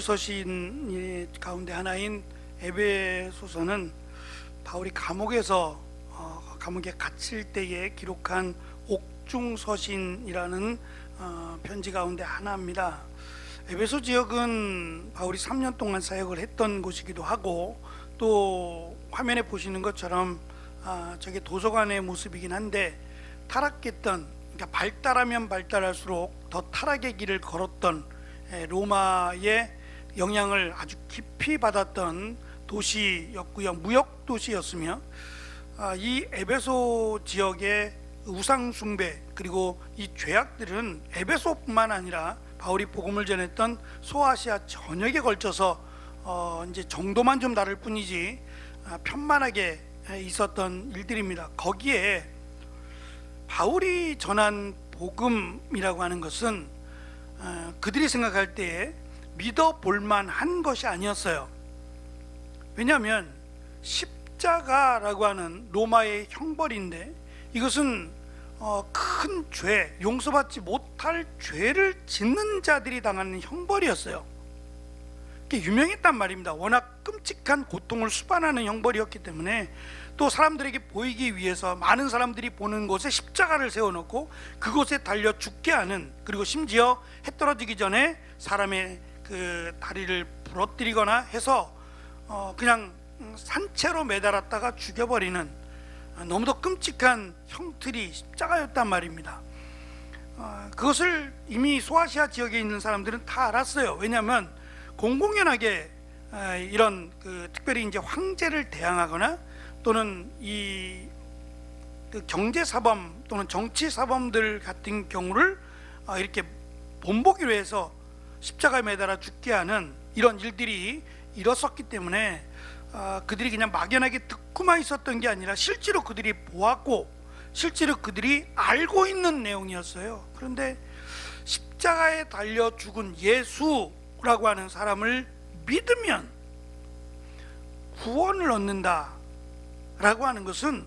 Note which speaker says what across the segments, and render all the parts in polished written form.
Speaker 1: 서신 가운데 하나인 에베소서는 바울이 감옥에서 감옥에 갇힐 때에 기록한 옥중서신이라는 편지 가운데 하나입니다. 에베소 지역은 바울이 3년 동안 사역을 했던 곳이기도 하고, 또 화면에 보시는 것처럼 저게 도서관의 모습이긴 한데, 타락했던, 그러니까 발달하면 발달할수록 더 타락의 길을 걸었던 로마의 영향을 아주 깊이 받았던 도시였고요, 무역 도시였으며, 이 에베소 지역의 우상 숭배 그리고 이 죄악들은 에베소뿐만 아니라 바울이 복음을 전했던 소아시아 전역에 걸쳐서 이제 정도만 좀 다를 뿐이지 편만하게 있었던 일들입니다. 거기에 바울이 전한 복음이라고 하는 것은 그들이 생각할 때에 믿어볼 만한 것이 아니었어요. 왜냐하면 십자가라고 하는 로마의 형벌인데, 이것은 큰 죄, 용서받지 못할 죄를 짓는 자들이 당하는 형벌이었어요. 그게 유명했단 말입니다. 워낙 끔찍한 고통을 수반하는 형벌이었기 때문에, 또 사람들에게 보이기 위해서 많은 사람들이 보는 곳에 십자가를 세워놓고 그곳에 달려 죽게 하는, 그리고 심지어 해 떨어지기 전에 사람의 그 다리를 부러뜨리거나 해서 그냥 산채로 매달았다가 죽여버리는 너무도 끔찍한 형틀이 십자가였단 말입니다. 그것을 이미 소아시아 지역에 있는 사람들은 다 알았어요. 왜냐하면 공공연하게 이런 특별히 이제 황제를 대항하거나 또는 그 경제사범 또는 정치사범들 같은 경우를 이렇게 본보기로 해서 십자가에 매달아 죽게 하는 이런 일들이 일었었기 때문에 그들이 그냥 막연하게 듣고만 있었던 게 아니라 실제로 그들이 보았고 실제로 그들이 알고 있는 내용이었어요. 그런데 십자가에 달려 죽은 예수라고 하는 사람을 믿으면 구원을 얻는다 라고 하는 것은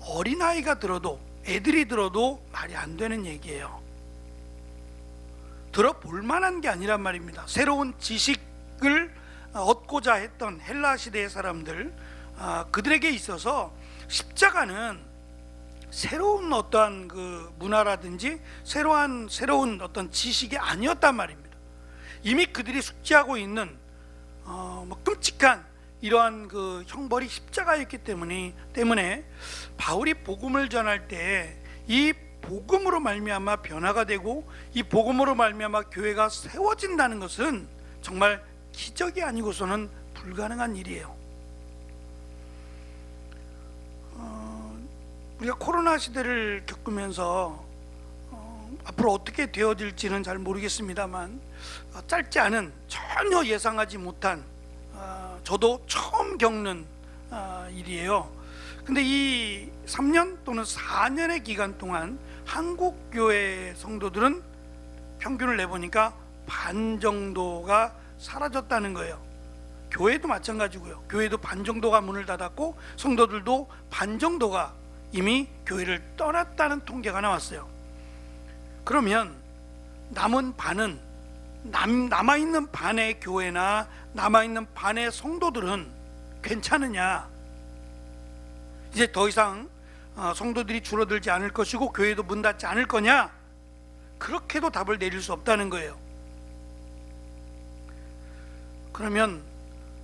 Speaker 1: 어린아이가 들어도, 애들이 들어도 말이 안 되는 얘기예요. 들어볼 만한 게 아니란 말입니다. 새로운 지식을 얻고자 했던 헬라 시대의 사람들, 그들에게 있어서 십자가는 새로운 어떠한 그 문화라든지 새로운 어떤 지식이 아니었단 말입니다. 이미 그들이 숙지하고 있는 끔찍한 이러한 그 형벌이 십자가였기 때문에 바울이 복음을 전할 때 이 복음으로 말미암아 변화가 되고 이 복음으로 말미암아 교회가 세워진다는 것은 정말 기적이 아니고서는 불가능한 일이에요. 우리가 코로나 시대를 겪으면서 앞으로 어떻게 되어질지는 잘 모르겠습니다만, 짧지 않은, 전혀 예상하지 못한, 저도 처음 겪는 일이에요. 근데 이 3년 또는 4년의 기간 동안 한국 교회 성도들은 평균을 내보니까 반 정도가 사라졌다는 거예요. 교회도 마찬가지고요. 교회도 반 정도가 문을 닫았고 성도들도 반 정도가 이미 교회를 떠났다는 통계가 나왔어요. 그러면 남은 반은, 남아있는 반의 교회나 남아있는 반의 성도들은 괜찮으냐? 이제 더 이상 성도들이 줄어들지 않을 것이고 교회도 문 닫지 않을 거냐? 그렇게도 답을 내릴 수 없다는 거예요. 그러면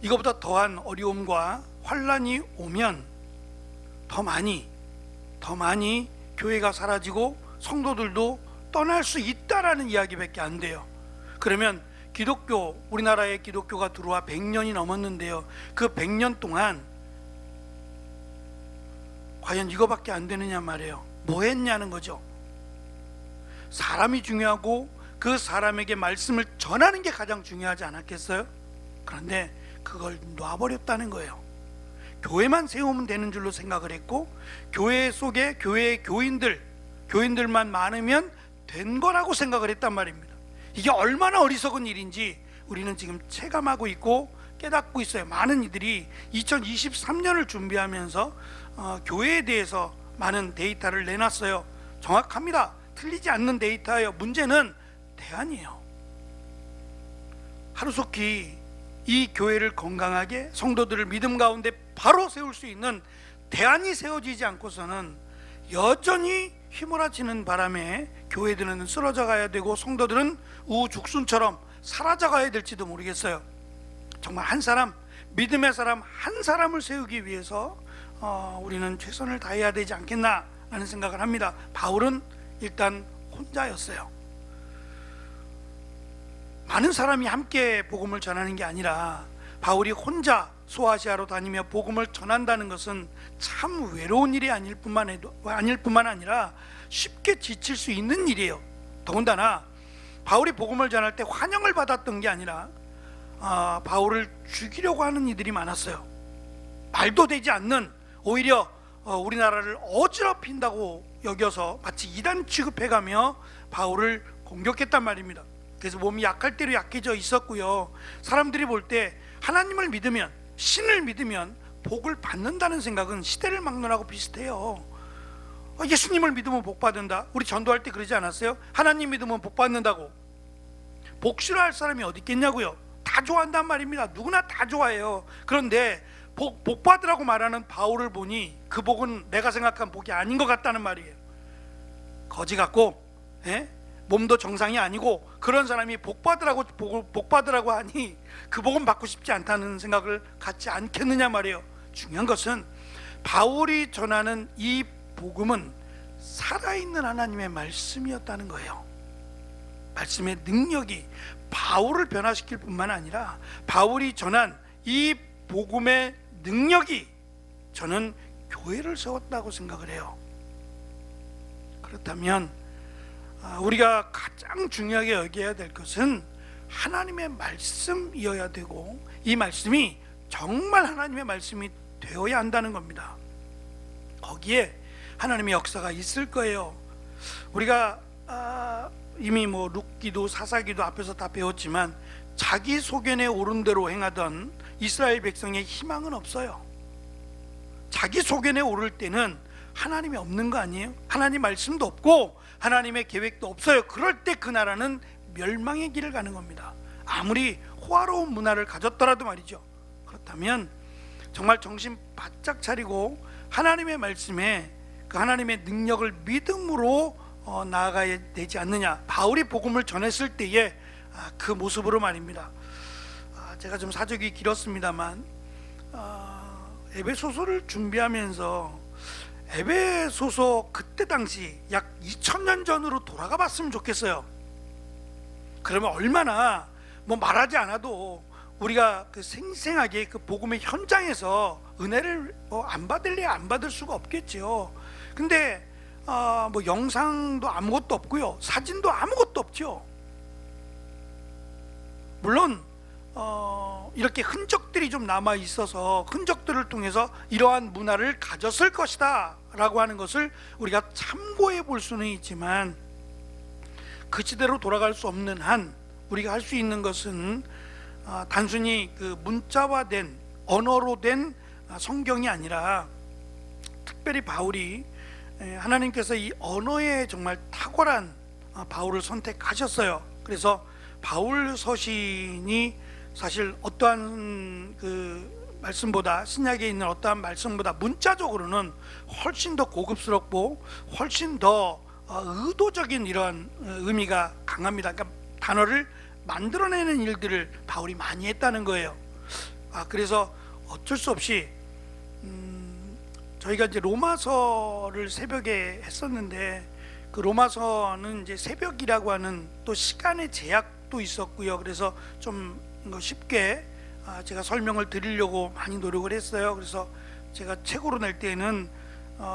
Speaker 1: 이거보다 더한 어려움과 환란이 오면 더 많이 교회가 사라지고 성도들도 떠날 수 있다라는 이야기밖에 안 돼요. 그러면 우리나라의 기독교가 들어와 100년이 넘었는데요, 그 100년 동안 과연 이거밖에 안 되느냐 말이에요. 뭐 했냐는 거죠. 사람이 중요하고 그 사람에게 말씀을 전하는 게 가장 중요하지 않았겠어요? 그런데 그걸 놔버렸다는 거예요. 교회만 세우면 되는 줄로 생각을 했고, 교회 속에 교회의 교인들만 많으면 된 거라고 생각을 했단 말입니다. 이게 얼마나 어리석은 일인지 우리는 지금 체감하고 있고 깨닫고 있어요. 많은 이들이 2023년을 준비하면서 교회에 대해서 많은 데이터를 내놨어요. 정확합니다. 틀리지 않는 데이터예요. 문제는 대안이에요. 하루속히 이 교회를 건강하게 성도들을 믿음 가운데 바로 세울 수 있는 대안이 세워지지 않고서는 여전히 휘몰아치는 바람에 교회들은 쓰러져 가야 되고 성도들은 우죽순처럼 사라져 가야 될지도 모르겠어요. 정말 한 사람, 믿음의 사람 한 사람을 세우기 위해서 우리는 최선을 다해야 되지 않겠나라는 생각을 합니다. 바울은 일단 혼자였어요. 많은 사람이 함께 복음을 전하는 게 아니라 바울이 혼자 소아시아로 다니며 복음을 전한다는 것은 참 외로운 일이 아닐 뿐만 아니라 쉽게 지칠 수 있는 일이에요. 더군다나 바울이 복음을 전할 때 환영을 받았던 게 아니라 바울을 죽이려고 하는 이들이 많았어요. 말도 되지 않는, 오히려 우리나라를 어지럽힌다고 여겨서 마치 이단 취급해가며 바울을 공격했단 말입니다. 그래서 몸이 약할 대로 약해져 있었고요. 사람들이 볼 때 하나님을 믿으면, 신을 믿으면 복을 받는다는 생각은 시대를 막론하고 비슷해요. 예수님을 믿으면 복 받는다. 우리 전도할 때 그러지 않았어요? 하나님 믿으면 복 받는다고. 복 싫어할 사람이 어디 있겠냐고요. 다 좋아한단 말입니다. 누구나 다 좋아해요. 그런데 복 받으라고 말하는 바울을 보니 그 복은 내가 생각한 복이 아닌 것 같다는 말이에요. 거지 같고, 몸도 정상이 아니고 그런 사람이 복 받으라고 하니 그 복은 받고 싶지 않다는 생각을 갖지 않겠느냐 말이에요. 중요한 것은 바울이 전하는 이 복음은 살아있는 하나님의 말씀이었다는 거예요. 말씀의 능력이 바울을 변화시킬 뿐만 아니라 바울이 전한 이 복음의 능력이 저는 교회를 세웠다고 생각을 해요. 그렇다면 우리가 가장 중요하게 여겨야 될 것은 하나님의 말씀이어야 되고, 이 말씀이 정말 하나님의 말씀이 되어야 한다는 겁니다. 거기에 하나님의 역사가 있을 거예요. 우리가 이미 룻기도 사사기도 앞에서 다 배웠지만 자기 소견에 오른 대로 행하던 이스라엘 백성의 희망은 없어요. 자기 소견에 오를 때는 하나님이 없는 거 아니에요? 하나님 말씀도 없고 하나님의 계획도 없어요. 그럴 때 그 나라는 멸망의 길을 가는 겁니다. 아무리 호화로운 문화를 가졌더라도 말이죠. 그렇다면 정말 정신 바짝 차리고 하나님의 말씀에 그 하나님의 능력을 믿음으로 나아가야 되지 않느냐. 바울이 복음을 전했을 때의 그 모습으로 말입니다. 제가 좀 사적이 길었습니다만 에베소서를 준비하면서 에베소서 그때 당시 약 2000년 전으로 돌아가 봤으면 좋겠어요. 그러면 얼마나 말하지 않아도 우리가 그 생생하게 그 복음의 현장에서 은혜를 안 받을래 안 받을 수가 없겠죠. 근데 영상도 아무것도 없고요, 사진도 아무것도 없죠. 물론 이렇게 흔적들이 좀 남아 있어서 흔적들을 통해서 이러한 문화를 가졌을 것이다 라고 하는 것을 우리가 참고해 볼 수는 있지만, 그 시대로 돌아갈 수 없는 한 우리가 할 수 있는 것은 단순히 그 문자화된 언어로 된 성경이 아니라, 특별히 바울이 하나님께서 이 언어에 정말 탁월한 바울을 선택하셨어요. 그래서 바울 서신이 사실 어떠한 그 말씀보다, 신약에 있는 어떠한 말씀보다 문자적으로는 훨씬 더 고급스럽고 훨씬 더 의도적인 이러한 의미가 강합니다. 그러니까 단어를 만들어내는 일들을 바울이 많이 했다는 거예요. 그래서 어쩔 수 없이 저희가 이제 로마서를 새벽에 했었는데, 그 로마서는 이제 새벽이라고 하는 또 시간의 제약도 있었고요. 그래서 좀 쉽게 제가 설명을 드리려고 많이 노력을 했어요. 그래서 제가 책으로 낼 때는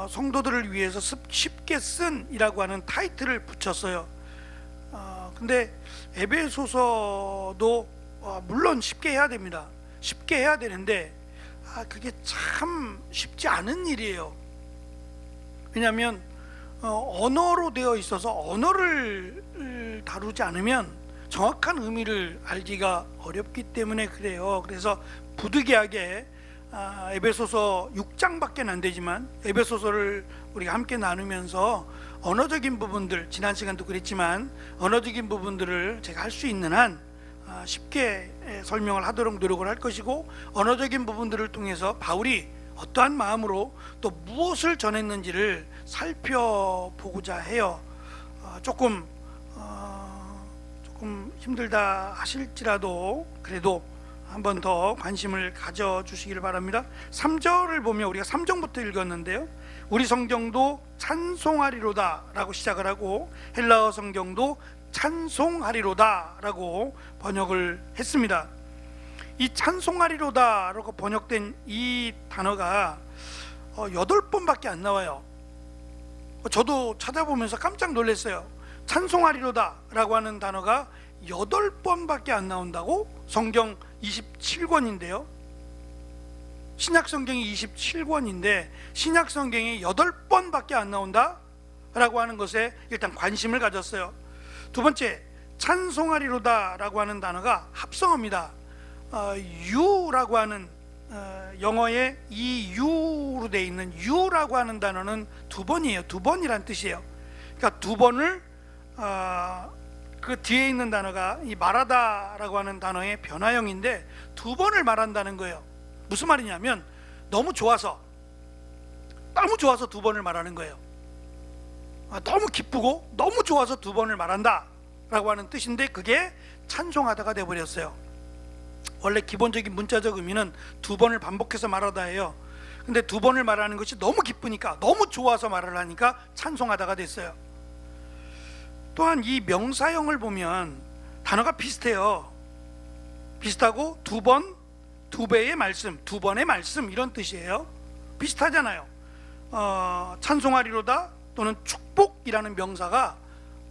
Speaker 1: 성도들을 위해서 쉽게 쓴이라고 하는 타이틀을 붙였어요. 근데 에베소서도 물론 쉽게 해야 됩니다. 쉽게 해야 되는데 그게 참 쉽지 않은 일이에요. 왜냐하면 언어로 되어 있어서 언어를 다루지 않으면 정확한 의미를 알기가 어렵기 때문에 그래요. 그래서 부득이하게 에베소서 6장밖에 안 되지만 에베소서를 우리가 함께 나누면서 언어적인 부분들, 지난 시간도 그랬지만 언어적인 부분들을 제가 할 수 있는 한 쉽게 설명을 하도록 노력을 할 것이고, 언어적인 부분들을 통해서 바울이 어떠한 마음으로 또 무엇을 전했는지를 살펴보고자 해요. 조금 힘들다 하실지라도 그래도 한 번 더 관심을 가져주시기를 바랍니다. 3절을 보면, 우리가 3절부터 읽었는데요, 우리 성경도 찬송하리로다 라고 시작을 하고 헬라어 성경도 찬송하리로다 라고 번역을 했습니다. 이 찬송하리로다 라고 번역된 이 단어가 8번밖에 안 나와요. 저도 찾아보면서 깜짝 놀랐어요. 찬송하리로다 라고 하는 단어가 8번밖에 안 나온다고? 성경 27권인데요, 신약 성경이 27권인데 신약 성경이 8번밖에 안 나온다 라고 하는 것에 일단 관심을 가졌어요. 두 번째, 찬송하리로다 라고 하는 단어가 합성어입니다. you라고 하는 영어의 이 you로 되어 있는 you라고 하는 단어는 2번이에요. 2번이란 뜻이에요. 그러니까 2번을 그 뒤에 있는 단어가 이 말하다라고 하는 단어의 변화형인데 2번을 말한다는 거예요. 무슨 말이냐면 너무 좋아서 2번을 말하는 거예요. 너무 기쁘고 너무 좋아서 2번을 말한다 라고 하는 뜻인데, 그게 찬송하다가 되어버렸어요. 원래 기본적인 문자적 의미는 2번을 반복해서 말하다예요. 근데 2번을 말하는 것이 너무 기쁘니까, 너무 좋아서 말을 하니까 찬송하다가 됐어요. 또한 이 명사형을 보면 단어가 비슷해요. 비슷하고 2번, 2배의 말씀, 2번의 말씀, 이런 뜻이에요. 비슷하잖아요. 찬송하리로다 또는 축복이라는 명사가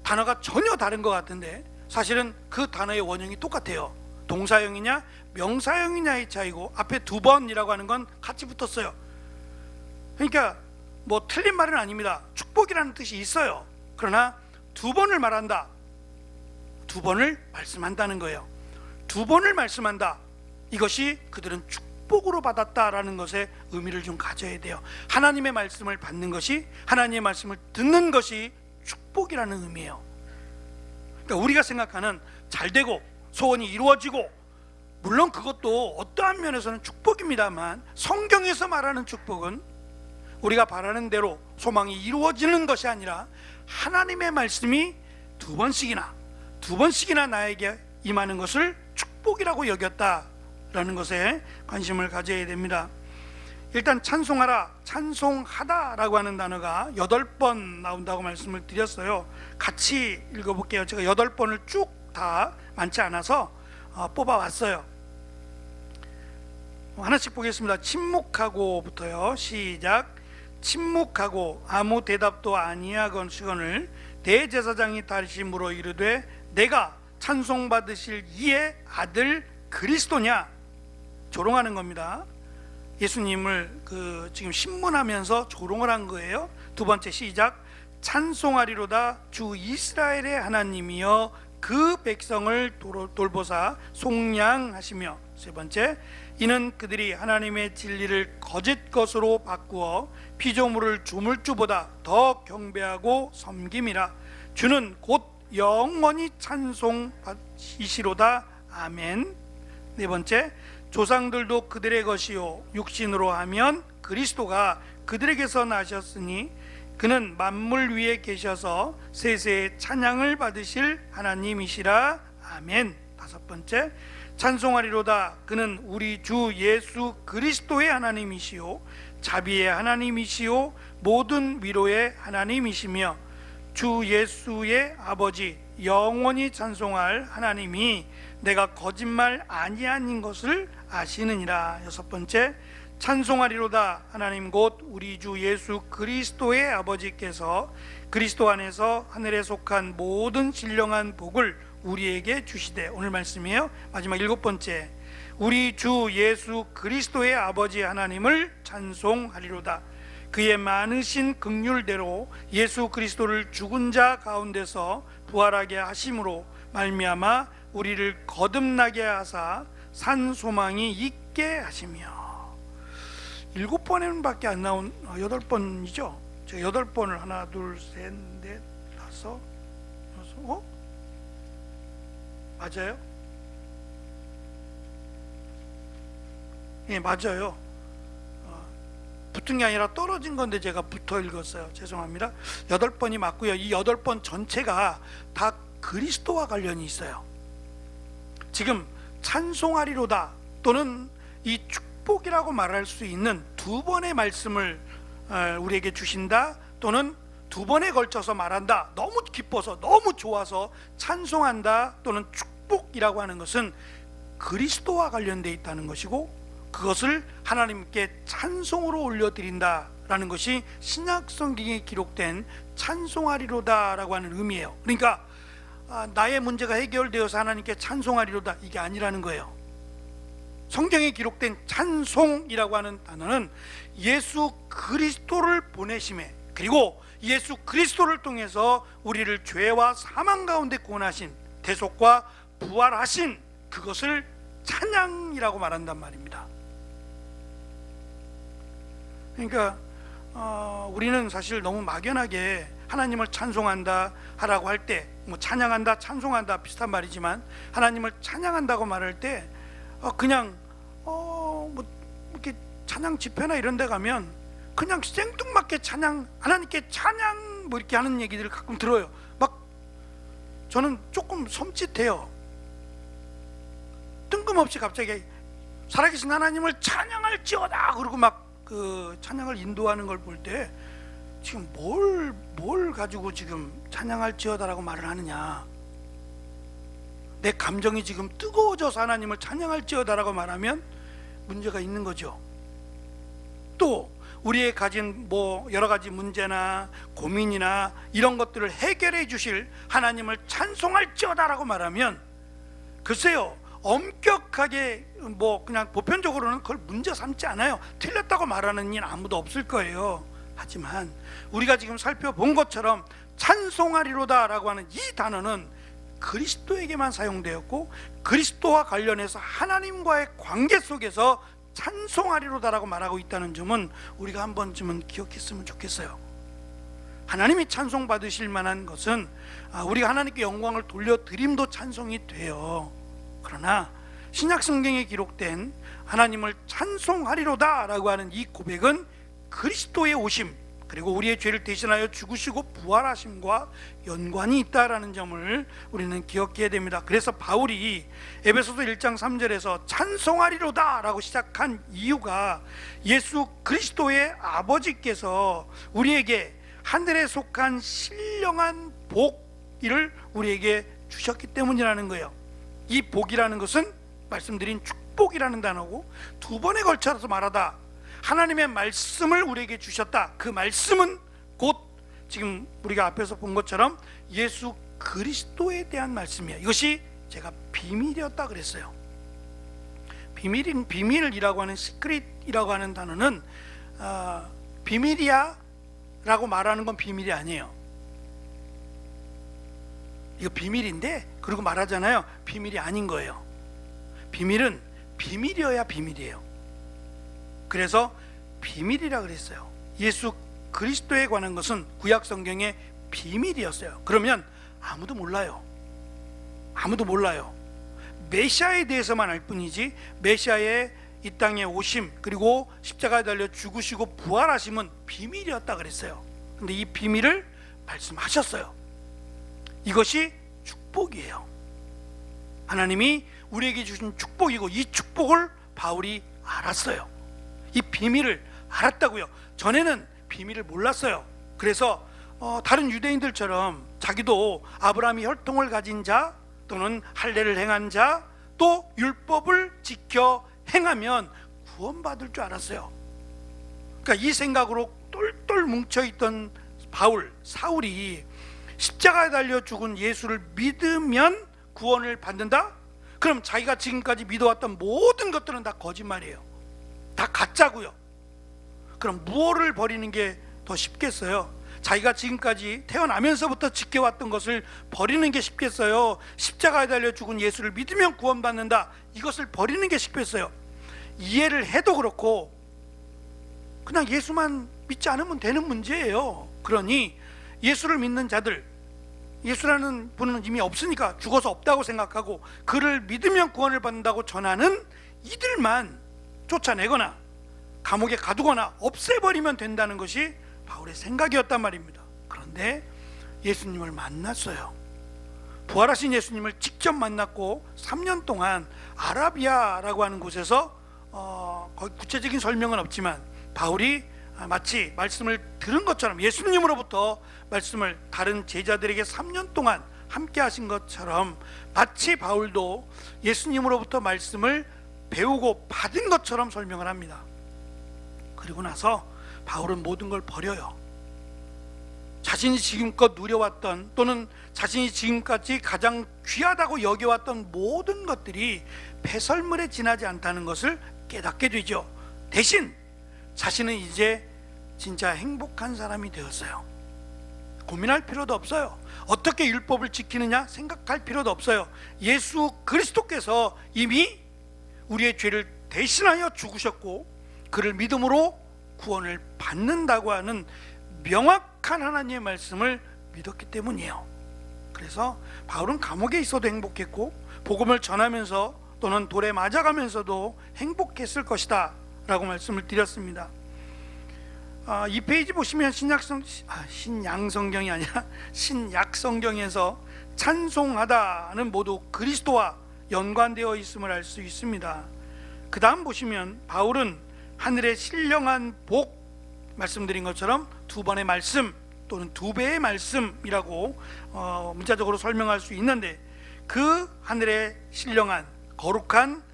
Speaker 1: 단어가 전혀 다른 것 같은데 사실은 그 단어의 원형이 똑같아요. 동사형이냐 명사형이냐의 차이고, 앞에 2번이라고 하는 건 같이 붙었어요. 그러니까 뭐 틀린 말은 아닙니다. 축복이라는 뜻이 있어요. 그러나 2번을 말한다, 2번을 말씀한다는 거예요. 2번을 말씀한다, 이것이 그들은 축복으로 받았다라는 것에 의미를 좀 가져야 돼요. 하나님의 말씀을 받는 것이, 하나님의 말씀을 듣는 것이 축복이라는 의미예요. 그러니까 우리가 생각하는 잘되고 소원이 이루어지고, 물론 그것도 어떠한 면에서는 축복입니다만, 성경에서 말하는 축복은 우리가 바라는 대로 소망이 이루어지는 것이 아니라 하나님의 말씀이 2번씩이나 나에게 임하는 것을 축복이라고 여겼다라는 것에 관심을 가져야 됩니다. 일단 찬송하라, 찬송하다라고 하는 단어가 8번 나온다고 말씀을 드렸어요. 같이 읽어볼게요. 제가 8번을 쭉 다 많지 않아서 뽑아왔어요. 하나씩 보겠습니다. 침묵하고부터요. 시작. 침묵하고 아무 대답도 아니하거늘 대제사장이 다시 물어 이르되 내가 찬송받으실 이의 아들 그리스도냐? 조롱하는 겁니다. 예수님을 지금 신문하면서 조롱을 한 거예요. 두 번째, 시작. 찬송하리로다 주 이스라엘의 하나님이여 그 백성을 돌보사 속량하시며. 세 번째, 이는 그들이 하나님의 진리를 거짓 것으로 바꾸어 피조물을 주물주보다 더 경배하고 섬김이라. 주는 곧 영원히 찬송이시로다. 아멘. 네 번째, 조상들도 그들의 것이요 육신으로 하면 그리스도가 그들에게서 나셨으니 그는 만물 위에 계셔서 세세의 찬양을 받으실 하나님이시라. 아멘. 다섯 번째, 찬송하리로다 그는 우리 주 예수 그리스도의 하나님이시요 자비의 하나님이시요 모든 위로의 하나님이시며 주 예수의 아버지 영원히 찬송할 하나님이 내가 거짓말 아니하는 것을 아시느니라. 여섯 번째, 찬송하리로다 하나님 곧 우리 주 예수 그리스도의 아버지께서 그리스도 안에서 하늘에 속한 모든 신령한 복을 우리에게 주시되. 오늘 말씀이에요. 마지막 일곱 번째, 우리 주 예수 그리스도의 아버지 하나님을 찬송하리로다. 그의 많으신 긍휼대로 예수 그리스도를 죽은 자 가운데서 부활하게 하심으로 말미암아 우리를 거듭나게 하사 산 소망이 있게 하시며. 7번에는 밖에 안 나온 8번이죠. 제가 8번을 하나 둘 셋 넷 다섯 여섯 맞아요? 예, 맞아요. 붙은 게 아니라 떨어진 건데 제가 붙어 읽었어요. 죄송합니다. 8번이 맞고요. 이 8번 전체가 다 그리스도와 관련이 있어요. 지금 찬송하리로다 또는 이 축복이라고 말할 수 있는 두 번의 말씀을 우리에게 주신다 또는 두 번에 걸쳐서 말한다, 너무 기뻐서 너무 좋아서 찬송한다 또는 축복이라고 하는 것은 그리스도와 관련되어 있다는 것이고, 그것을 하나님께 찬송으로 올려드린다라는 것이 신약 성경에 기록된 찬송하리로다라고 하는 의미예요. 그러니까 나의 문제가 해결되어서 하나님께 찬송하리로다, 이게 아니라는 거예요. 성경에 기록된 찬송이라고 하는 단어는 예수 그리스도를 보내심에, 그리고 예수 그리스도를 통해서 우리를 죄와 사망 가운데 구원하신, 대속과 부활하신 그것을 찬양이라고 말한단 말입니다. 그러니까 우리는 사실 너무 막연하게 하나님을 찬송한다 하라고 할 때, 뭐 찬양한다, 찬송한다 비슷한 말이지만, 하나님을 찬양한다고 말할 때 그냥 뭐 이렇게 찬양 집회나 이런 데 가면 그냥 생뚱맞게 찬양, 하나님께 찬양 뭐 이렇게 하는 얘기들을 가끔 들어요. 막 저는 조금 섬찟해요. 뜬금없이 갑자기 살아계신 하나님을 찬양할지어다 그러고 막 그 찬양을 인도하는 걸 볼 때 지금 뭘 가지고 지금 찬양할지어다라고 말을 하느냐, 내 감정이 지금 뜨거워져서 하나님을 찬양할지어다라고 말하면 문제가 있는 거죠. 또 우리의 가진 뭐 여러 가지 문제나 고민이나 이런 것들을 해결해 주실 하나님을 찬송할지어다라고 말하면, 글쎄요, 엄격하게 뭐 그냥 보편적으로는 그걸 문제 삼지 않아요. 틀렸다고 말하는 이는 아무도 없을 거예요. 하지만 우리가 지금 살펴본 것처럼 찬송하리로다 라고 하는 이 단어는 그리스도에게만 사용되었고, 그리스도와 관련해서 하나님과의 관계 속에서 찬송하리로다 라고 말하고 있다는 점은 우리가 한 번쯤은 기억했으면 좋겠어요. 하나님이 찬송 받으실 만한 것은 우리가 하나님께 영광을 돌려드림도 찬송이 돼요. 그러나 신약 성경에 기록된 하나님을 찬송하리로다 라고 하는 이 고백은 그리스도의 오심, 그리고 우리의 죄를 대신하여 죽으시고 부활하심과 연관이 있다라는 점을 우리는 기억해야 됩니다. 그래서 바울이 에베소서 1장 3절에서 찬송하리로다 라고 시작한 이유가, 예수 그리스도의 아버지께서 우리에게 하늘에 속한 신령한 복을 우리에게 주셨기 때문이라는 거예요. 이 복이라는 것은 말씀드린 축복이라는 단어고, 두 번에 걸쳐서 말하다 하나님의 말씀을 우리에게 주셨다. 그 말씀은 곧 지금 우리가 앞에서 본 것처럼 예수 그리스도에 대한 말씀이에요. 이것이 제가 비밀이었다 그랬어요. 비밀이라고 하는 시크릿이라고 하는 단어는 비밀이야 라고 말하는 건 비밀이 아니에요. 이거 비밀인데 그러고 말하잖아요. 비밀이 아닌 거예요. 비밀은 비밀이어야 비밀이에요. 그래서 비밀이라 그랬어요. 예수 그리스도에 관한 것은 구약 성경의 비밀이었어요. 그러면 아무도 몰라요. 아무도 몰라요. 메시아에 대해서만 알 뿐이지, 메시아의 이 땅에 오심, 그리고 십자가에 달려 죽으시고 부활하심은 비밀이었다 그랬어요. 근데 이 비밀을 말씀하셨어요. 이것이 축복이에요. 하나님이 우리에게 주신 축복이고, 이 축복을 바울이 알았어요. 이 비밀을 알았다고요. 전에는 비밀을 몰랐어요. 그래서 다른 유대인들처럼 자기도 아브라함이 혈통을 가진 자, 또는 할례를 행한 자, 또 율법을 지켜 행하면 구원받을 줄 알았어요. 그러니까 이 생각으로 똘똘 뭉쳐있던 사울이 십자가에 달려 죽은 예수를 믿으면 구원을 받는다? 그럼 자기가 지금까지 믿어왔던 모든 것들은 다 거짓말이에요. 다 가짜고요. 그럼 무엇을 버리는 게 더 쉽겠어요? 자기가 지금까지 태어나면서부터 지켜왔던 것을 버리는 게 쉽겠어요? 십자가에 달려 죽은 예수를 믿으면 구원받는다, 이것을 버리는 게 쉽겠어요? 이해를 해도 그렇고 그냥 예수만 믿지 않으면 되는 문제예요. 그러니 예수를 믿는 자들, 예수라는 분은 이미 없으니까 죽어서 없다고 생각하고 그를 믿으면 구원을 받는다고 전하는 이들만 쫓아내거나 감옥에 가두거나 없애버리면 된다는 것이 바울의 생각이었단 말입니다. 그런데 예수님을 만났어요. 부활하신 예수님을 직접 만났고 3년 동안 아라비아라고 하는 곳에서 거기 구체적인 설명은 없지만 바울이 마치 말씀을 들은 것처럼 예수님으로부터 말씀을 다른 제자들에게 3년 동안 함께 하신 것처럼 마치 바울도 예수님으로부터 말씀을 배우고 받은 것처럼 설명을 합니다. 그리고 나서 바울은 모든 걸 버려요. 자신이 지금껏 누려왔던 또는 자신이 지금까지 가장 귀하다고 여겨왔던 모든 것들이 배설물에 지나지 않다는 것을 깨닫게 되죠. 대신 자신은 이제 진짜 행복한 사람이 되었어요. 고민할 필요도 없어요. 어떻게 율법을 지키느냐 생각할 필요도 없어요. 예수 그리스도께서 이미 우리의 죄를 대신하여 죽으셨고 그를 믿음으로 구원을 받는다고 하는 명확한 하나님의 말씀을 믿었기 때문이에요. 그래서 바울은 감옥에 있어도 행복했고 복음을 전하면서 또는 돌에 맞아가면서도 행복했을 것이다 라고 말씀을 드렸습니다. 이 페이지 보시면 신양성경이 아니라 신약성경에서 찬송하다는 모두 그리스도와 연관되어 있음을 알 수 있습니다. 그 다음 보시면 바울은 하늘의 신령한 복, 말씀드린 것처럼 두 번의 말씀 또는 두 배의 말씀이라고 문자적으로 설명할 수 있는데 그 하늘의 신령한 거룩한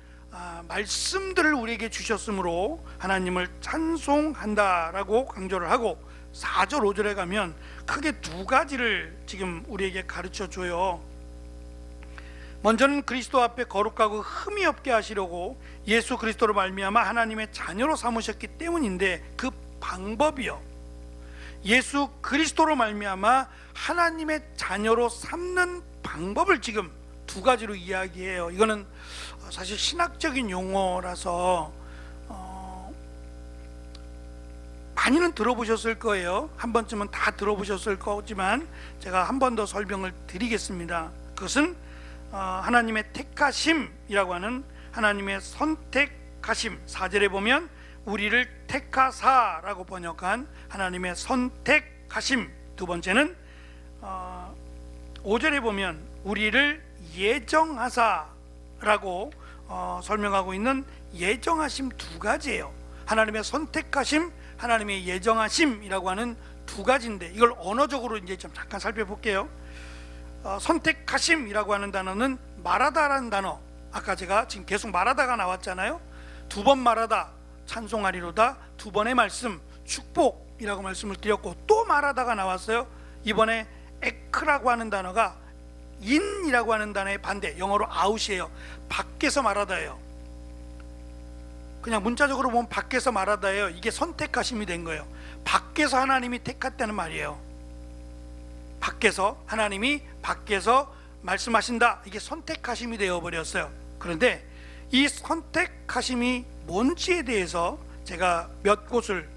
Speaker 1: 말씀들을 우리에게 주셨으므로 하나님을 찬송한다라고 강조를 하고 4절 5절에 가면 크게 두 가지를 지금 우리에게 가르쳐 줘요. 먼저는 그리스도 앞에 거룩하고 흠이 없게 하시려고 예수 그리스도로 말미암아 하나님의 자녀로 삼으셨기 때문인데 그 방법이요, 예수 그리스도로 말미암아 하나님의 자녀로 삼는 방법을 지금 두 가지로 이야기해요. 이거는 사실 신학적인 용어라서 많이는 들어보셨을 거예요. 한 번쯤은 다 들어보셨을 거지만 제가 한 번 더 설명을 드리겠습니다. 그것은 하나님의 택하심이라고 하는 하나님의 선택하심, 4절에 보면 우리를 택하사라고 번역한 하나님의 선택하심, 두 번째는 5절에 보면 우리를 예정하사라고 설명하고 있는 예정하심 두 가지예요. 하나님의 선택하심, 하나님의 예정하심이라고 하는 두 가지인데 이걸 언어적으로 이제 좀 잠깐 살펴볼게요. 선택하심이라고 하는 단어는 말하다라는 단어, 아까 제가 지금 계속 말하다가 나왔잖아요. 두 번 말하다 찬송하리로다, 두 번의 말씀 축복이라고 말씀을 드렸고 또 말하다가 나왔어요. 이번에 에크라고 하는 단어가 인이라고 하는 단어의 반대, 영어로 아웃이에요. 밖에서 말하다예요. 그냥 문자적으로 보면 밖에서 말하다예요. 이게 선택하심이 된 거예요. 밖에서 하나님이 택했다는 말이에요. 밖에서 하나님이 밖에서 말씀하신다, 이게 선택하심이 되어버렸어요. 그런데 이 선택하심이 뭔지에 대해서 제가 몇 곳을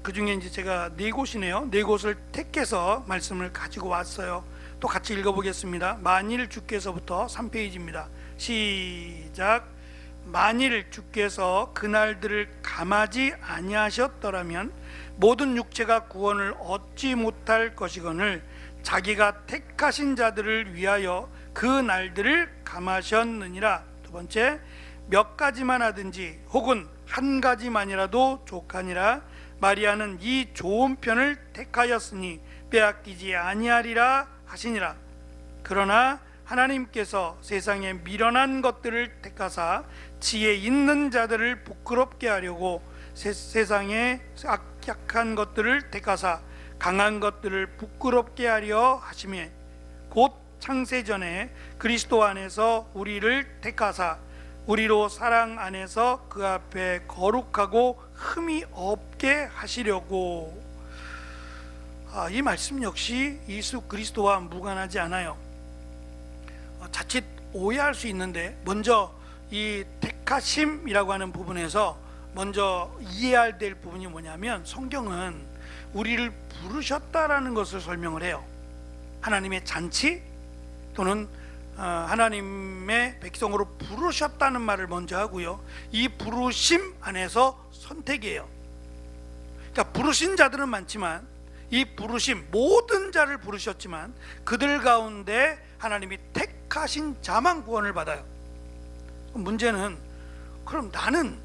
Speaker 1: 그 중에 이제 제가 4곳이네요. 4곳을 택해서 말씀을 가지고 왔어요. 또 같이 읽어보겠습니다. 만일 주께서부터 3페이지입니다. 시작. 만일 주께서 그날들을 감하지 아니하셨더라면 모든 육체가 구원을 얻지 못할 것이거늘 자기가 택하신 자들을 위하여 그 날들을 감하셨느니라. 두 번째, 몇 가지만 하든지 혹은 한 가지만이라도 족하니라. 마리아는 이 좋은 편을 택하였으니 빼앗기지 아니하리라 하시니라. 그러나 하나님께서 세상에 미련한 것들을 택하사 지혜 있는 자들을 부끄럽게 하려고 세상에 악약한 것들을 택하사 강한 것들을 부끄럽게 하려 하시며 곧 창세전에 그리스도 안에서 우리를 택하사 우리로 사랑 안에서 그 앞에 거룩하고 흠이 없게 하시려고. 이 말씀 역시 예수 그리스도와 무관하지 않아요. 자칫 오해할 수 있는데 먼저 이 택하심이라고 하는 부분에서 먼저 이해해야 될 부분이 뭐냐면 성경은 우리를 부르셨다라는 것을 설명을 해요. 하나님의 잔치 또는 하나님의 백성으로 부르셨다는 말을 먼저 하고요. 이 부르심 안에서 선택이에요. 그러니까 부르신 자들은 많지만 이 부르심, 모든 자를 부르셨지만 그들 가운데 하나님이 택하신 자만 구원을 받아요. 문제는 그럼 나는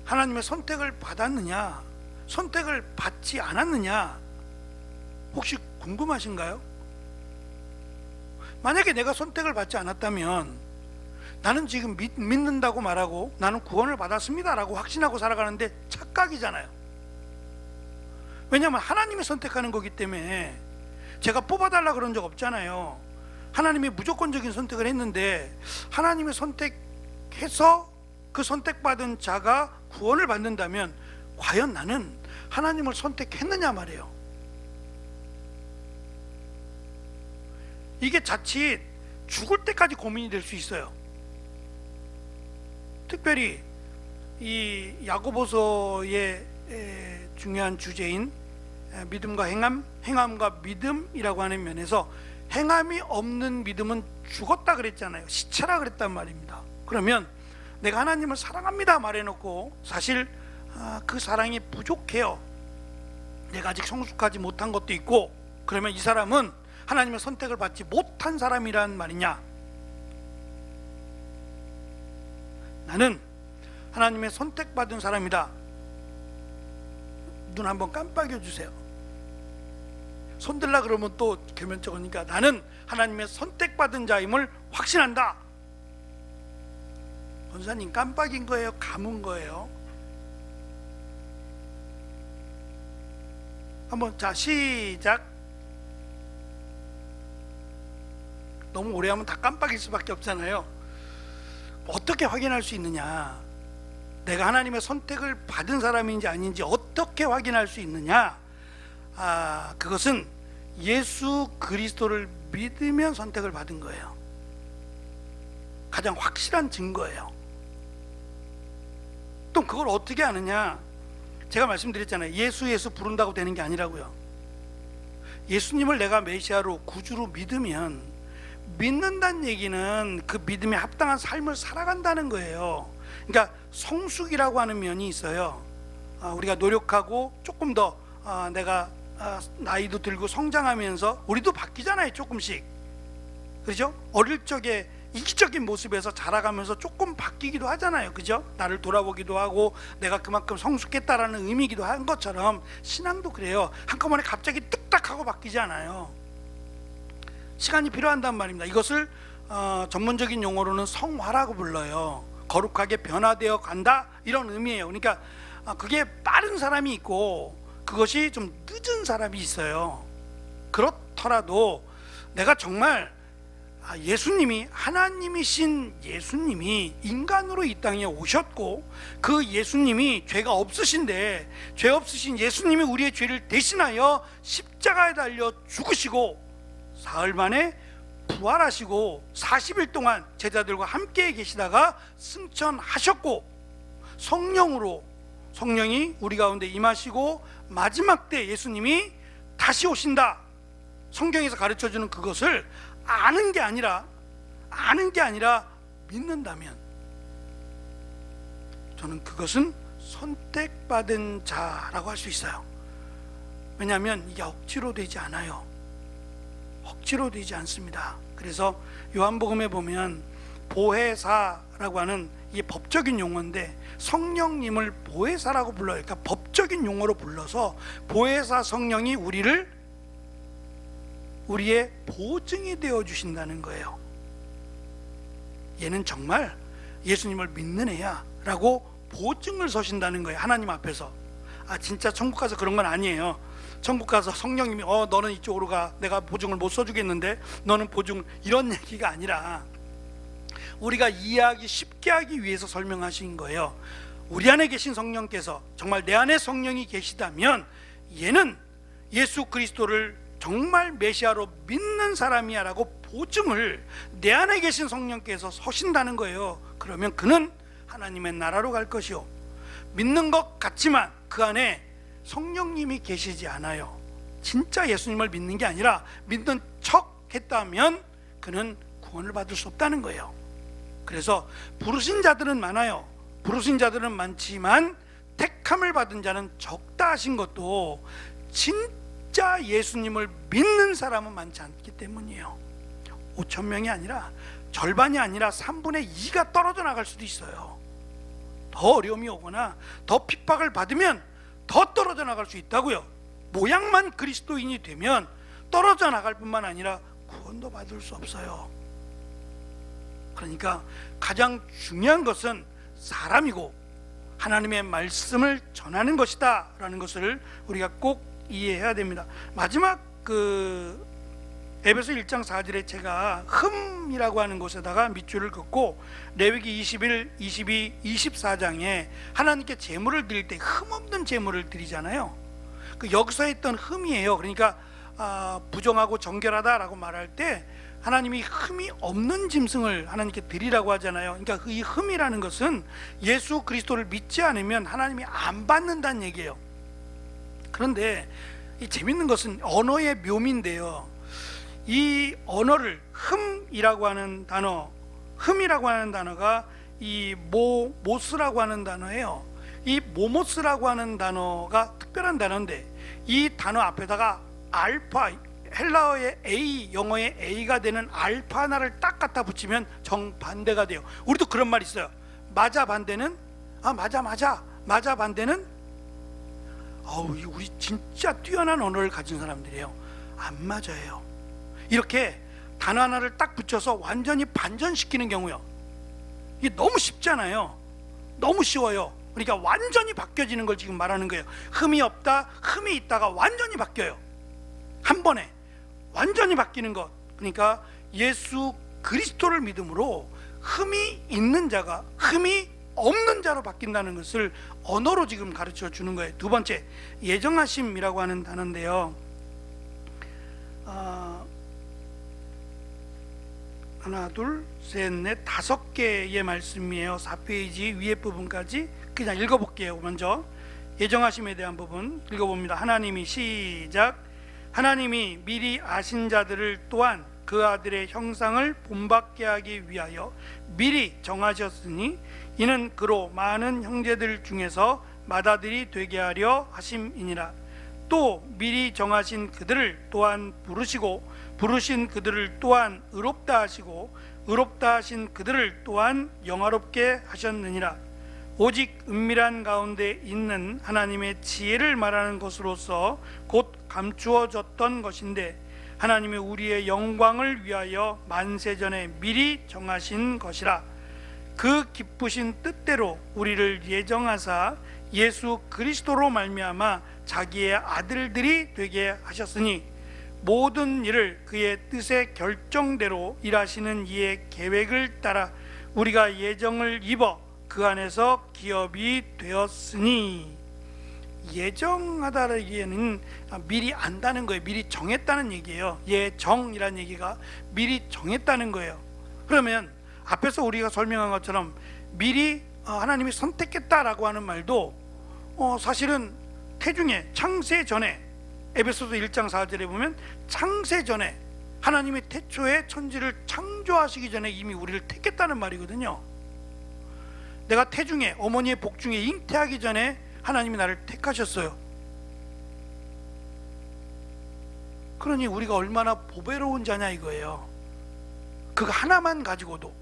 Speaker 1: 하나님의 선택을 받았느냐, 선택을 받지 않았느냐, 혹시 궁금하신가요? 만약에 내가 선택을 받지 않았다면 나는 지금 믿는다고 말하고 나는 구원을 받았습니다 라고 확신하고 살아가는데 착각이잖아요. 왜냐하면 하나님이 선택하는 거기 때문에 제가 뽑아달라 그런 적 없잖아요. 하나님이 무조건적인 선택을 했는데 하나님의 선택해서 그 선택받은 자가 구원을 받는다면 과연 나는 하나님을 선택했느냐 말이에요. 이게 자칫 죽을 때까지 고민이 될 수 있어요. 특별히 이 야고보서의 중요한 주제인 믿음과 행함, 행함과 믿음이라고 하는 면에서 행함이 없는 믿음은 죽었다 그랬잖아요. 시체라 그랬단 말입니다. 그러면 내가 하나님을 사랑합니다 말해놓고 사실 그 사랑이 부족해요. 내가 아직 성숙하지 못한 것도 있고, 그러면 이 사람은 하나님의 선택을 받지 못한 사람이란 말이냐? 나는 하나님의 선택받은 사람이다. 눈 한번 깜빡여 주세요. 손들라 그러면 또 개면적으니까 나는 하나님의 선택받은 자임을 확신한다. 권사님 깜빡인 거예요? 감은 거예요? 한번 자 시작. 너무 오래 하면 다 깜빡일 수밖에 없잖아요. 어떻게 확인할 수 있느냐? 내가 하나님의 선택을 받은 사람인지 아닌지 어떻게 확인할 수 있느냐? 그것은 예수 그리스도를 믿으면 선택을 받은 거예요. 가장 확실한 증거예요. 또 그걸 어떻게 아느냐? 제가 말씀드렸잖아요. 예수 부른다고 되는 게 아니라고요. 예수님을 내가 메시아로 구주로 믿으면, 믿는다는 얘기는 그 믿음에 합당한 삶을 살아간다는 거예요. 그러니까 성숙이라고 하는 면이 있어요. 우리가 노력하고 조금 더 내가 나이도 들고 성장하면서 우리도 바뀌잖아요. 조금씩. 그렇죠? 어릴 적에 이기적인 모습에서 자라가면서 조금 바뀌기도 하잖아요. 그죠? 나를 돌아보기도 하고 내가 그만큼 성숙했다라는 의미이기도 한 것처럼 신앙도 그래요. 한꺼번에 갑자기 뚝딱 하고 바뀌지 않아요. 시간이 필요한단 말입니다. 이것을 전문적인 용어로는 성화라고 불러요. 거룩하게 변화되어 간다, 이런 의미예요. 그러니까 그게 빠른 사람이 있고 그것이 좀 늦은 사람이 있어요. 그렇더라도 내가 정말 예수님이, 하나님이신 예수님이 인간으로 이 땅에 오셨고 그 예수님이 죄가 없으신데, 죄 없으신 예수님이 우리의 죄를 대신하여 십자가에 달려 죽으시고 사흘 만에 부활하시고 40일 동안 제자들과 함께 계시다가 승천하셨고, 성령이 우리 가운데 임하시고 마지막 때 예수님이 다시 오신다. 성경에서 가르쳐주는 그것을 아는 게 아니라 믿는다면 저는 그것은 선택받은 자라고 할 수 있어요. 왜냐하면 이게 억지로 되지 않아요. 억지로 되지 않습니다. 그래서 요한복음에 보면 보혜사라고 하는 이 법적인 용어인데 성령님을 보혜사라고 불러요. 그러니까 법적인 용어로 불러서 보혜사 성령이 우리의 보증이 되어 주신다는 거예요. 얘는 정말 예수님을 믿는 애야 라고 보증을 서신다는 거예요. 하나님 앞에서. 진짜 천국 가서 그런 건 아니에요. 천국 가서 성령님이 너는 이쪽으로 가, 내가 보증을 못 써주겠는데 너는 보증, 이런 얘기가 아니라 우리가 이해하기 쉽게 하기 위해서 설명하신 거예요. 우리 안에 계신 성령께서, 정말 내 안에 성령이 계시다면 얘는 예수 그리스도를 정말 메시아로 믿는 사람이야 라고 보증을 내 안에 계신 성령께서 서신다는 거예요. 그러면 그는 하나님의 나라로 갈 것이요, 믿는 것 같지만 그 안에 성령님이 계시지 않아요. 진짜 예수님을 믿는 게 아니라 믿는 척 했다면 그는 구원을 받을 수 없다는 거예요. 그래서 부르신 자들은 많아요. 부르신 자들은 많지만 택함을 받은 자는 적다 하신 것도 진짜 예수님을 믿는 사람은 많지 않기 때문이에요. 5천 명이 아니라 절반이 아니라 3분의 2가 떨어져 나갈 수도 있어요. 더 어려움이 오거나 더 핍박을 받으면 더 떨어져 나갈 수 있다고요. 모양만 그리스도인이 되면 떨어져 나갈 뿐만 아니라 구원도 받을 수 없어요. 그러니까 가장 중요한 것은 사람이고 하나님의 말씀을 전하는 것이다 라는 것을 우리가 꼭 이해해야 됩니다. 마지막 에베소 1장 4절에 제가 흠이라고 하는 곳에다가 밑줄을 긋고 레위기 21, 22, 24장에 하나님께 제물을 드릴 때 흠없는 제물을 드리잖아요. 여기서 했던 흠이에요. 그러니까 부정하고 정결하다라고 말할 때 하나님이 흠이 없는 짐승을 하나님께 드리라고 하잖아요. 그러니까 이 흠이라는 것은 예수 그리스도를 믿지 않으면 하나님이 안 받는다는 얘기예요. 그런데 이 재밌는 것은 언어의 묘미인데요. 이 언어를 흠이라고 하는 단어, 흠이라고 하는 단어가 이 모스라고 하는 단어예요. 이 모모스라고 하는 단어가 특별한 단어인데 이 단어 앞에다가 알파, 헬라어의 A, 영어의 A가 되는 알파 하나를 딱 갖다 붙이면 정반대가 돼요. 우리도 그런 말 있어요. 맞아 반대는 맞아 반대는 우리 진짜 뛰어난 언어를 가진 사람들이에요. 안 맞아요. 이렇게 단어 하나를 딱 붙여서 완전히 반전시키는 경우요. 이게 너무 쉽잖아요. 너무 쉬워요. 그러니까 완전히 바뀌어지는 걸 지금 말하는 거예요. 흠이 없다, 흠이 있다가 완전히 바뀌어요. 한 번에 완전히 바뀌는 것. 그러니까 예수 그리스도를 믿음으로 흠이 있는 자가 흠이 없는 자로 바뀐다는 것을 언어로 지금 가르쳐 주는 거예요. 두 번째, 예정하심이라고 하는 단어인데요. 하나, 둘, 셋, 넷, 5개의 말씀이에요. 4페이지 위에 부분까지 그냥 읽어볼게요. 먼저 예정하심에 대한 부분 읽어봅니다. 하나님이 시작. 하나님이 미리 아신 자들을 또한 그 아들의 형상을 본받게 하기 위하여 미리 정하셨으니 이는 그로 많은 형제들 중에서 맏아들이 되게 하려 하심이니라. 또 미리 정하신 그들을 또한 부르시고 부르신 그들을 또한 의롭다 하시고 의롭다 하신 그들을 또한 영화롭게 하셨느니라. 오직 은밀한 가운데 있는 하나님의 지혜를 말하는 것으로서 곧 감추어졌던 것인데 하나님이 우리의 영광을 위하여 만세전에 미리 정하신 것이라. 그 기쁘신 뜻대로 우리를 예정하사 예수 그리스도로 말미암아 자기의 아들들이 되게 하셨으니 모든 일을 그의 뜻의 결정대로 일하시는 이의 계획을 따라 우리가 예정을 입어 그 안에서 기업이 되었으니. 예정하다라기에는 미리 안다는 거예요. 미리 정했다는 얘기예요. 예정이라는 얘기가 미리 정했다는 거예요. 그러면 앞에서 우리가 설명한 것처럼 미리 하나님이 선택했다라고 하는 말도 사실은 태중에 창세 전에 에베소서 1장 4절에 보면 창세 전에 하나님이 태초에 천지를 창조하시기 전에 이미 우리를 택했다는 말이거든요. 내가 태중에 어머니의 복중에 잉태하기 전에 하나님이 나를 택하셨어요. 그러니 우리가 얼마나 보배로운 자냐 이거예요. 그거 하나만 가지고도,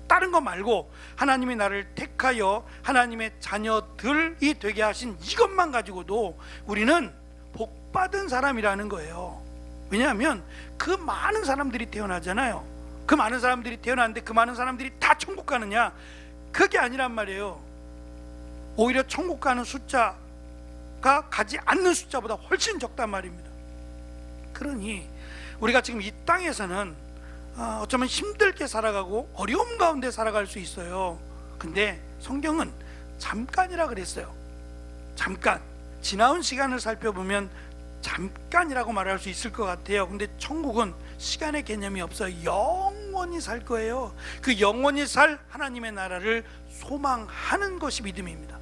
Speaker 1: 다른 거 말고 하나님이 나를 택하여 하나님의 자녀들이 되게 하신 이것만 가지고도 우리는 복받은 사람이라는 거예요. 왜냐하면 그 많은 사람들이 태어나잖아요. 그 많은 사람들이 태어났는데 그 많은 사람들이 다 천국 가느냐? 그게 아니란 말이에요. 오히려 천국 가는 숫자가 가지 않는 숫자보다 훨씬 적단 말입니다. 그러니 우리가 지금 이 땅에서는 어쩌면 힘들게 살아가고 어려움 가운데 살아갈 수 있어요. 근데 성경은 잠깐이라 그랬어요. 잠깐. 지나온 시간을 살펴보면 잠깐이라고 말할 수 있을 것 같아요. 근데 천국은 시간의 개념이 없어요. 영원히 살 거예요. 그 영원히 살 하나님의 나라를 소망하는 것이 믿음입니다.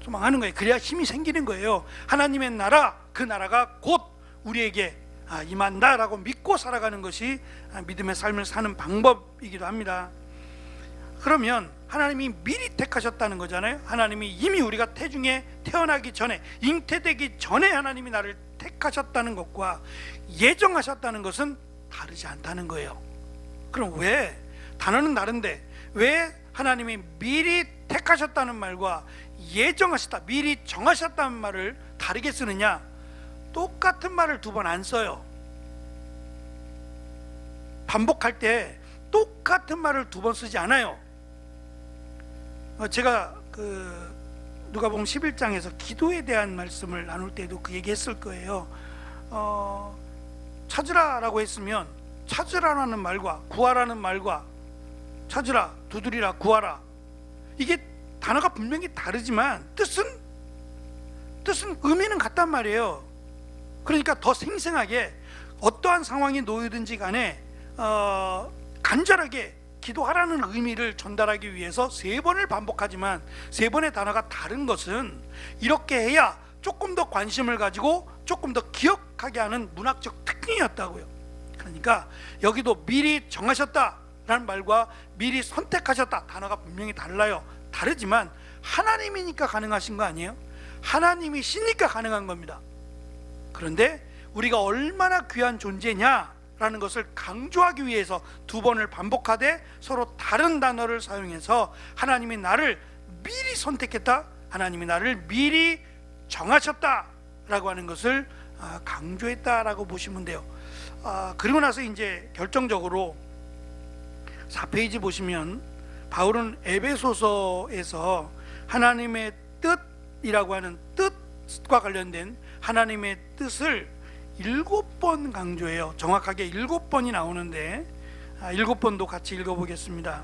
Speaker 1: 소망하는 거예요. 그래야 힘이 생기는 거예요. 하나님의 나라, 그 나라가 곧 우리에게 임한다라고 믿고 살아가는 것이 믿음의 삶을 사는 방법이기도 합니다. 그러면 하나님이 미리 택하셨다는 거잖아요. 하나님이 이미 우리가 태중에 태어나기 전에, 잉태되기 전에 하나님이 나를 택하셨다는 것과 예정하셨다는 것은 다르지 않다는 거예요. 그럼 왜, 단어는 다른데 왜 하나님이 미리 택하셨다는 말과 예정하셨다, 미리 정하셨다는 말을 다르게 쓰느냐? 똑같은 말을 두 번 안 써요. 반복할 때 똑같은 말을 두 번 쓰지 않아요. 제가 누가복음 11장에서 기도에 대한 말씀을 나눌 때도 그 얘기했을 거예요. 찾으라라고 했으면 찾으라라는 말과 구하라는 말과 찾으라, 두드리라, 구하라, 이게 단어가 분명히 다르지만 뜻은 의미는 같단 말이에요. 그러니까 더 생생하게 어떠한 상황이 놓이든지 간에 간절하게 기도하라는 의미를 전달하기 위해서 세 번을 반복하지만 세 번의 단어가 다른 것은 이렇게 해야 조금 더 관심을 가지고 조금 더 기억하게 하는 문학적 특징이었다고요. 그러니까 여기도 미리 정하셨다라는 말과 미리 선택하셨다, 단어가 분명히 달라요. 다르지만 하나님이니까 가능하신 거 아니에요? 하나님이시니까 가능한 겁니다. 그런데 우리가 얼마나 귀한 존재냐 라는 것을 강조하기 위해서 두 번을 반복하되 서로 다른 단어를 사용해서 하나님이 나를 미리 선택했다, 하나님이 나를 미리 정하셨다 라고 하는 것을 강조했다라고 보시면 돼요. 그리고 나서 이제 결정적으로 4페이지 보시면 바울은 에베소서에서 하나님의 뜻이라고 하는 뜻과 관련된 하나님의 뜻을 7번 강조해요. 정확하게 7번이 나오는데 7번도 같이 읽어보겠습니다.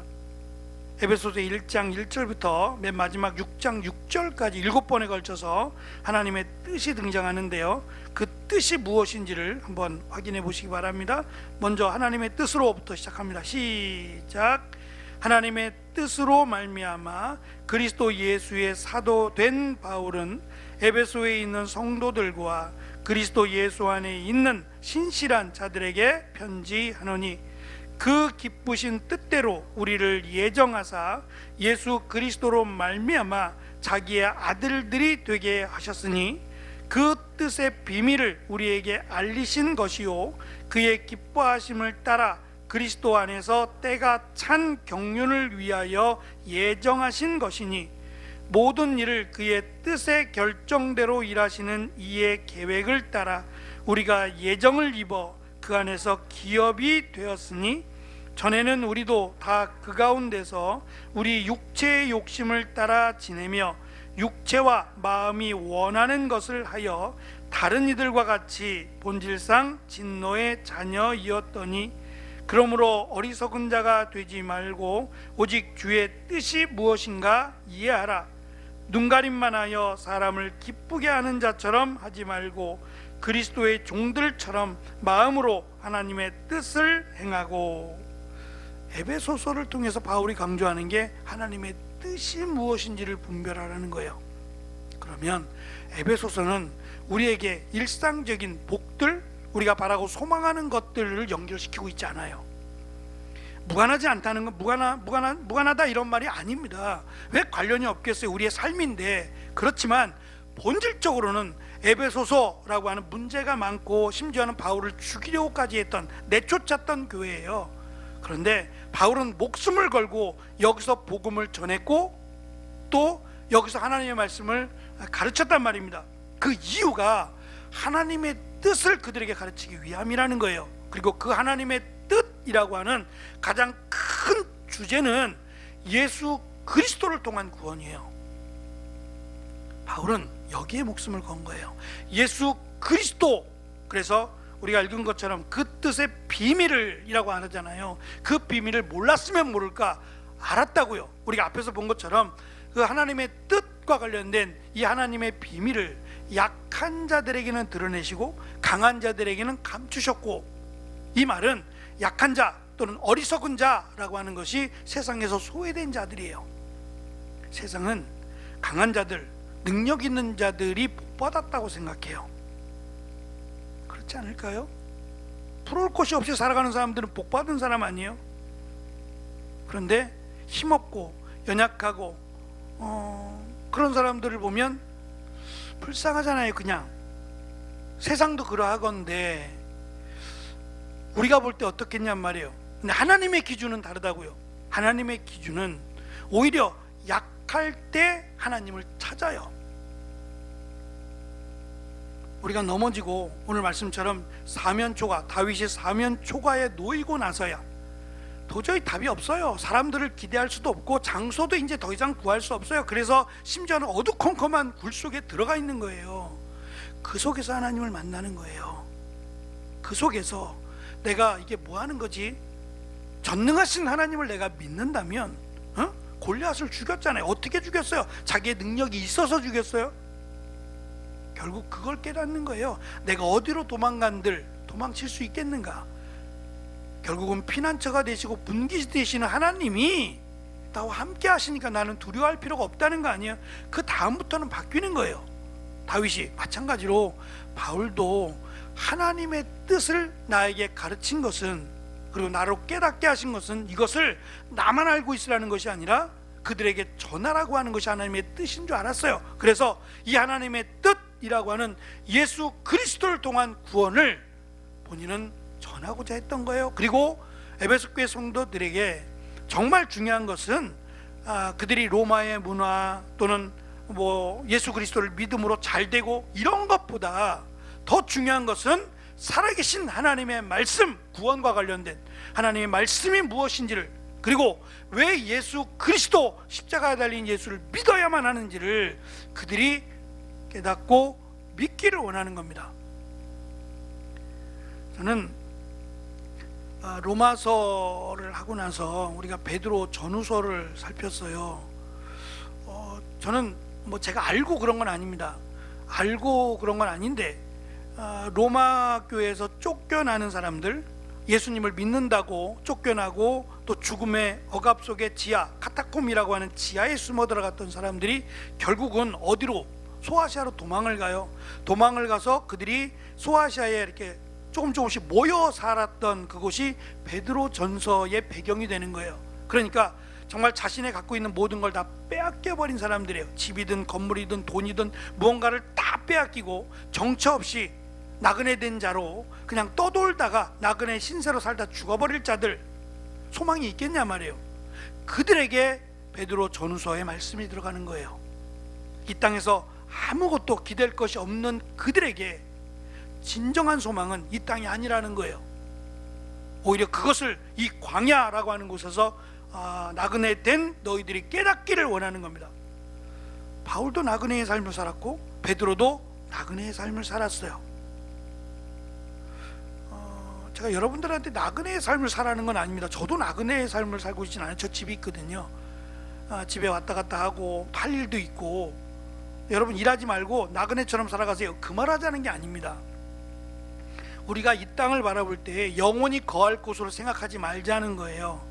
Speaker 1: 에베소서 1장 1절부터 맨 마지막 6장 6절까지 7번에 걸쳐서 하나님의 뜻이 등장하는데요. 그 뜻이 무엇인지를 한번 확인해 보시기 바랍니다. 먼저 하나님의 뜻으로부터 시작합니다. 시작. 하나님의 뜻으로 말미암아 그리스도 예수의 사도 된 바울은 에베소에 있는 성도들과 그리스도 예수 안에 있는 신실한 자들에게 편지하노니 그 기쁘신 뜻대로 우리를 예정하사 예수 그리스도로 말미암아 자기의 아들들이 되게 하셨으니 그 뜻의 비밀을 우리에게 알리신 것이요 그의 기뻐하심을 따라 그리스도 안에서 때가 찬 경륜을 위하여 예정하신 것이니 모든 일을 그의 뜻의 결정대로 일하시는 이의 계획을 따라 우리가 예정을 입어 그 안에서 기업이 되었으니 전에는 우리도 다 그 가운데서 우리 육체의 욕심을 따라 지내며 육체와 마음이 원하는 것을 하여 다른 이들과 같이 본질상 진노의 자녀이었더니 그러므로 어리석은 자가 되지 말고 오직 주의 뜻이 무엇인가 이해하라. 눈가림만 하여 사람을 기쁘게 하는 자처럼 하지 말고 그리스도의 종들처럼 마음으로 하나님의 뜻을 행하고. 에베소서를 통해서 바울이 강조하는 게 하나님의 뜻이 무엇인지를 분별하라는 거예요. 그러면 에베소서는 우리에게 일상적인 복들, 우리가 바라고 소망하는 것들을 연결시키고 있지 않아요. 무관하지 않다는 건 무관하다 이런 말이 아닙니다. 왜 관련이 없겠어요? 우리의 삶인데. 그렇지만 본질적으로는 에베소서라고 하는 문제가 많고 심지어는 바울을 죽이려고까지 했던, 내쫓았던 교회예요. 그런데 바울은 목숨을 걸고 여기서 복음을 전했고 또 여기서 하나님의 말씀을 가르쳤단 말입니다. 그 이유가 하나님의 뜻을 그들에게 가르치기 위함이라는 거예요. 그리고 그 하나님의 뜻이라고 하는 가장 큰 주제는 예수 그리스도를 통한 구원이에요. 바울은 여기에 목숨을 건 거예요. 예수 그리스도. 그래서 우리가 읽은 것처럼 그 뜻의 비밀을 이라고 하잖아요. 그 비밀을 몰랐으면 모를까 알았다고요. 우리가 앞에서 본 것처럼 그 하나님의 뜻과 관련된 이 하나님의 비밀을 약한 자들에게는 드러내시고 강한 자들에게는 감추셨고, 이 말은 약한 자 또는 어리석은 자라고 하는 것이 세상에서 소외된 자들이에요. 세상은 강한 자들, 능력 있는 자들이 복받았다고 생각해요. 그렇지 않을까요? 부러울 것이 없이 살아가는 사람들은 복 받은 사람 아니에요? 그런데 힘없고 연약하고 그런 사람들을 보면 불쌍하잖아요. 그냥 세상도 그러하건대 우리가 볼 때 어떻겠냔 말이에요. 근데 하나님의 기준은 다르다고요. 하나님의 기준은 오히려 약할 때 하나님을 찾아요. 우리가 넘어지고 오늘 말씀처럼 사면초가, 다윗이 사면초가에 놓이고 나서야 도저히 답이 없어요. 사람들을 기대할 수도 없고 장소도 이제 더 이상 구할 수 없어요. 그래서 심지어는 어두컴컴한 굴 속에 들어가 있는 거예요. 그 속에서 하나님을 만나는 거예요. 그 속에서 내가 이게 뭐 하는 거지? 전능하신 하나님을 내가 믿는다면 골리앗을 죽였잖아요. 어떻게 죽였어요? 자기의 능력이 있어서 죽였어요? 결국 그걸 깨닫는 거예요. 내가 어디로 도망칠 수 있겠는가? 결국은 피난처가 되시고 분기 되시는 하나님이 나와 함께 하시니까 나는 두려워할 필요가 없다는 거 아니에요? 그 다음부터는 바뀌는 거예요. 다윗이 마찬가지로 바울도 하나님의 뜻을 나에게 가르친 것은, 그리고 나로 깨닫게 하신 것은 이것을 나만 알고 있으라는 것이 아니라 그들에게 전하라고 하는 것이 하나님의 뜻인 줄 알았어요. 그래서 이 하나님의 뜻이라고 하는 예수 그리스도를 통한 구원을 본인은 전하고자 했던 거예요. 그리고 에베소 교회 성도들에게 정말 중요한 것은 그들이 로마의 문화 또는 예수 그리스도를 믿음으로 잘 되고 이런 것보다 더 중요한 것은 살아계신 하나님의 말씀, 구원과 관련된 하나님의 말씀이 무엇인지를, 그리고 왜 예수 그리스도 십자가에 달린 예수를 믿어야만 하는지를 그들이 깨닫고 믿기를 원하는 겁니다. 저는 로마서를 하고 나서 우리가 베드로 전후서를 살폈어요. 저는 제가 알고 그런 건 아닙니다. 알고 그런 건 아닌데 로마 교회에서 쫓겨나는 사람들, 예수님을 믿는다고 쫓겨나고 또 죽음의 억압 속의 지하, 카타콤이라고 하는 지하에 숨어 들어갔던 사람들이 결국은 어디로? 소아시아로 도망을 가요. 도망을 가서 그들이 소아시아에 이렇게 조금씩 모여 살았던 그곳이 베드로 전서의 배경이 되는 거예요. 그러니까 정말 자신이 갖고 있는 모든 걸 다 빼앗겨버린 사람들이에요. 집이든 건물이든 돈이든 무언가를 다 빼앗기고 정처 없이 나그네 된 자로 그냥 떠돌다가 나그네 신세로 살다 죽어버릴 자들, 소망이 있겠냐 말이에요. 그들에게 베드로 전후서의 말씀이 들어가는 거예요. 이 땅에서 아무것도 기댈 것이 없는 그들에게 진정한 소망은 이 땅이 아니라는 거예요. 오히려 그것을 이 광야라고 하는 곳에서 나그네 된 너희들이 깨닫기를 원하는 겁니다. 바울도 나그네의 삶을 살았고 베드로도 나그네의 삶을 살았어요. 제가 여러분들한테 나그네의 삶을 살라는 건 아닙니다. 저도 나그네의 삶을 살고 있지는 않아요. 저 집이 있거든요. 집에 왔다 갔다 하고 할 일도 있고. 여러분 일하지 말고 나그네처럼 살아가세요. 그 말 하자는 게 아닙니다. 우리가 이 땅을 바라볼 때 영원히 거할 곳으로 생각하지 말자는 거예요.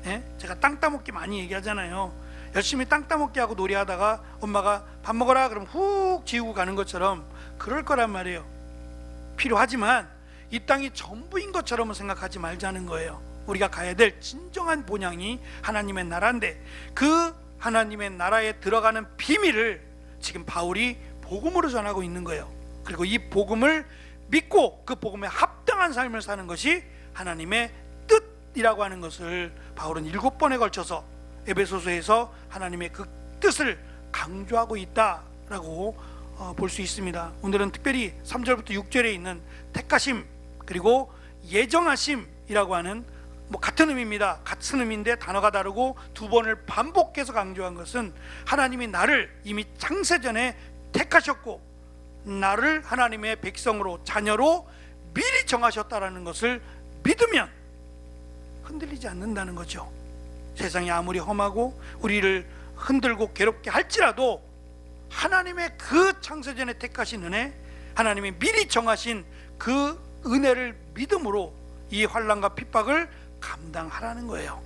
Speaker 1: 예? 제가 땅 따먹기 많이 얘기하잖아요. 열심히 땅 따먹기 하고 놀이하다가 엄마가 밥 먹어라 그러면 훅 지우고 가는 것처럼 그럴 거란 말이에요. 필요하지만 이 땅이 전부인 것처럼 생각하지 말자는 거예요. 우리가 가야 될 진정한 본향이 하나님의 나라인데 그 하나님의 나라에 들어가는 비밀을 지금 바울이 복음으로 전하고 있는 거예요. 그리고 이 복음을 믿고 그 복음에 합당한 삶을 사는 것이 하나님의 뜻이라고 하는 것을 바울은 7번에 걸쳐서 에베소서에서 하나님의 그 뜻을 강조하고 있다라고 볼 수 있습니다. 오늘은 특별히 3절부터 6절에 있는 택하심 그리고 예정하심이라고 하는 같은 의미입니다. 같은 의미인데 단어가 다르고 두 번을 반복해서 강조한 것은 하나님이 나를 이미 창세전에 택하셨고 나를 하나님의 백성으로 자녀로 미리 정하셨다라는 것을 믿으면 흔들리지 않는다는 거죠. 세상이 아무리 험하고 우리를 흔들고 괴롭게 할지라도 하나님의 그 창세전에 택하신 은혜, 하나님이 미리 정하신 그 은혜를 믿음으로 이 환난과 핍박을 감당하라는 거예요.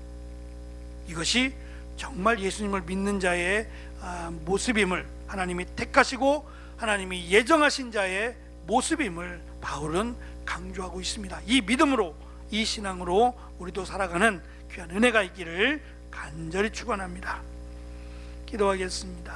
Speaker 1: 이것이 정말 예수님을 믿는 자의 모습임을, 하나님이 택하시고 하나님이 예정하신 자의 모습임을 바울은 강조하고 있습니다. 이 믿음으로, 이 신앙으로 우리도 살아가는 귀한 은혜가 있기를 간절히 축원합니다. 기도하겠습니다.